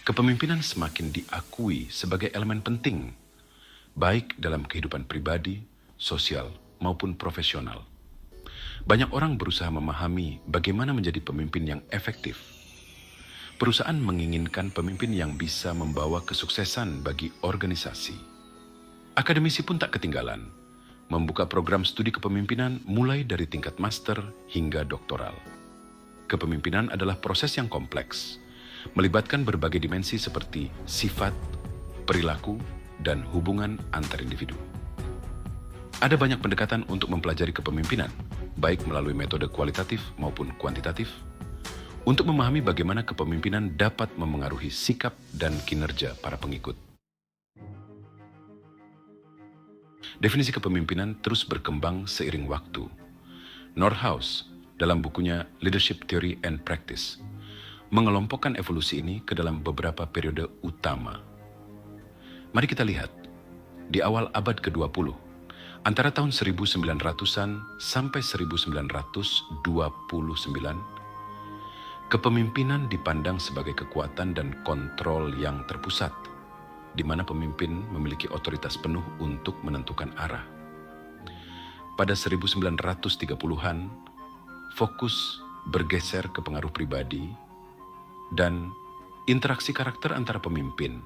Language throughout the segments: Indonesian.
Kepemimpinan semakin diakui sebagai elemen penting, baik dalam kehidupan pribadi, sosial, maupun profesional. Banyak orang berusaha memahami bagaimana menjadi pemimpin yang efektif. Perusahaan menginginkan pemimpin yang bisa membawa kesuksesan bagi organisasi. Akademisi pun tak ketinggalan, membuka program studi kepemimpinan mulai dari tingkat master hingga doktoral. Kepemimpinan adalah proses yang kompleks, melibatkan berbagai dimensi seperti sifat, perilaku, dan hubungan antar individu. Ada banyak pendekatan untuk mempelajari kepemimpinan, baik melalui metode kualitatif maupun kuantitatif, untuk memahami bagaimana kepemimpinan dapat memengaruhi sikap dan kinerja para pengikut. Definisi kepemimpinan terus berkembang seiring waktu. Nordhaus, dalam bukunya Leadership Theory and Practice, mengelompokkan evolusi ini ke dalam beberapa periode utama. Mari kita lihat, di awal abad ke-20, antara tahun 1900-an sampai 1929, kepemimpinan dipandang sebagai kekuatan dan kontrol yang terpusat, di mana pemimpin memiliki otoritas penuh untuk menentukan arah. Pada 1930-an, fokus bergeser ke pengaruh pribadi dan interaksi karakter antara pemimpin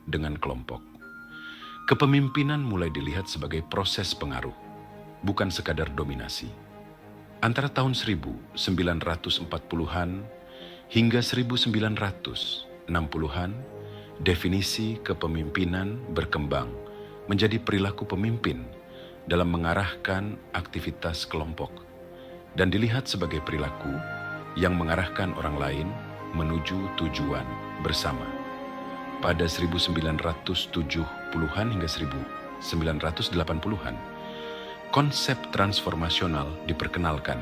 dengan kelompok. Kepemimpinan mulai dilihat sebagai proses pengaruh, bukan sekadar dominasi. Antara tahun 1940-an hingga 1960-an, definisi kepemimpinan berkembang menjadi perilaku pemimpin dalam mengarahkan aktivitas kelompok dan dilihat sebagai perilaku yang mengarahkan orang lain menuju tujuan bersama. Pada 1970-an hingga 1980-an, konsep transformasional diperkenalkan,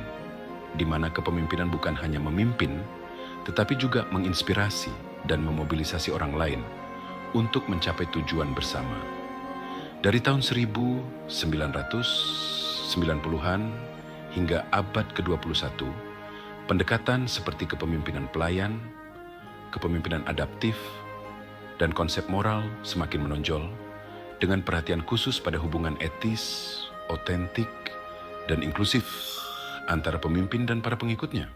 di mana kepemimpinan bukan hanya memimpin, tetapi juga menginspirasi dan memobilisasi orang lain untuk mencapai tujuan bersama. Dari tahun 1990-an hingga abad ke-21, pendekatan seperti kepemimpinan pelayan, kepemimpinan adaptif, dan konsep moral semakin menonjol dengan perhatian khusus pada hubungan etis, otentik, dan inklusif antara pemimpin dan para pengikutnya.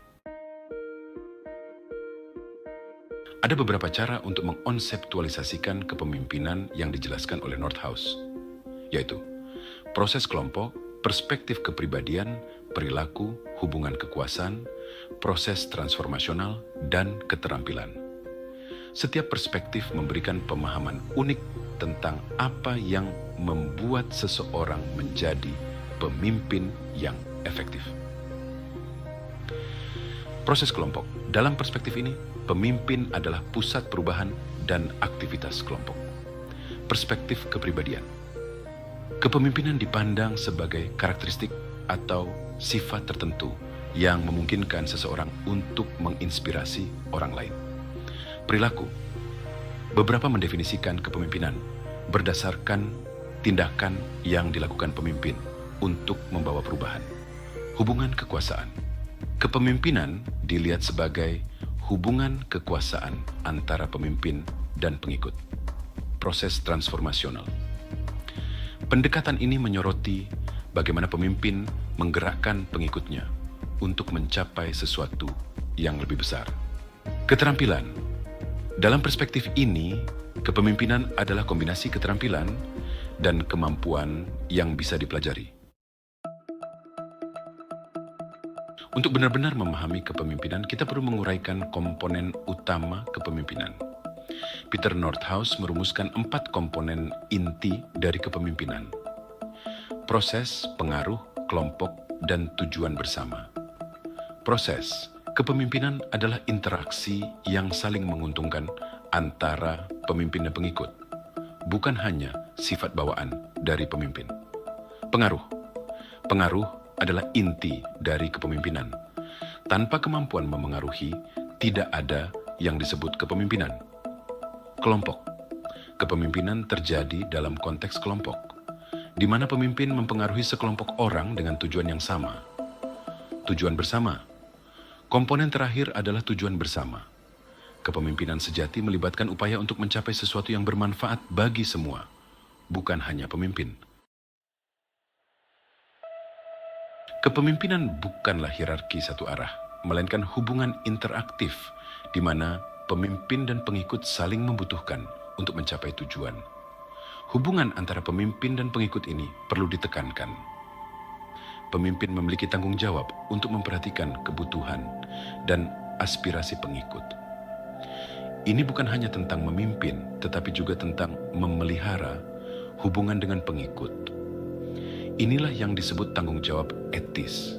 Ada beberapa cara untuk mengkonseptualisasikan kepemimpinan yang dijelaskan oleh Nordhaus, yaitu proses kelompok, perspektif kepribadian, perilaku, hubungan kekuasaan, proses transformasional, dan keterampilan. Setiap perspektif memberikan pemahaman unik tentang apa yang membuat seseorang menjadi pemimpin yang efektif. Proses kelompok. Dalam perspektif ini, pemimpin adalah pusat perubahan dan aktivitas kelompok. Perspektif kepribadian. Kepemimpinan dipandang sebagai karakteristik atau sifat tertentu yang memungkinkan seseorang untuk menginspirasi orang lain. Perilaku. Beberapa mendefinisikan kepemimpinan berdasarkan tindakan yang dilakukan pemimpin untuk membawa perubahan. Hubungan kekuasaan. Kepemimpinan dilihat sebagai hubungan kekuasaan antara pemimpin dan pengikut. Proses transformasional. Pendekatan ini menyoroti bagaimana pemimpin menggerakkan pengikutnya untuk mencapai sesuatu yang lebih besar. Keterampilan. Dalam perspektif ini, kepemimpinan adalah kombinasi keterampilan dan kemampuan yang bisa dipelajari. Untuk benar-benar memahami kepemimpinan, kita perlu menguraikan komponen utama kepemimpinan. Peter Nordhaus merumuskan 4 komponen inti dari kepemimpinan: proses, pengaruh, kelompok, dan tujuan bersama. Proses kepemimpinan adalah interaksi yang saling menguntungkan antara pemimpin dan pengikut, bukan hanya sifat bawaan dari pemimpin. Pengaruh adalah inti dari kepemimpinan. Tanpa kemampuan memengaruhi, tidak ada yang disebut kepemimpinan. Kelompok. Kepemimpinan terjadi dalam konteks kelompok, di mana pemimpin mempengaruhi sekelompok orang dengan tujuan yang sama. Tujuan bersama. Komponen terakhir adalah tujuan bersama. Kepemimpinan sejati melibatkan upaya untuk mencapai sesuatu yang bermanfaat bagi semua, bukan hanya pemimpin. Kepemimpinan bukanlah hierarki satu arah, melainkan hubungan interaktif di mana pemimpin dan pengikut saling membutuhkan untuk mencapai tujuan. Hubungan antara pemimpin dan pengikut ini perlu ditekankan. Pemimpin memiliki tanggung jawab untuk memperhatikan kebutuhan dan aspirasi pengikut. Ini bukan hanya tentang memimpin, tetapi juga tentang memelihara hubungan dengan pengikut. Inilah yang disebut tanggung jawab etis.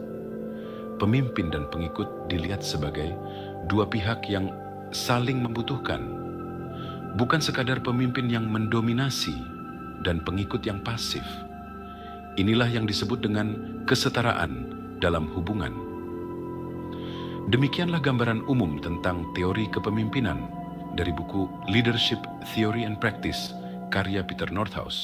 Pemimpin dan pengikut dilihat sebagai dua pihak yang saling membutuhkan, bukan sekadar pemimpin yang mendominasi dan pengikut yang pasif. Inilah yang disebut dengan kesetaraan dalam hubungan. Demikianlah gambaran umum tentang teori kepemimpinan dari buku Leadership Theory and Practice karya Peter Northaus.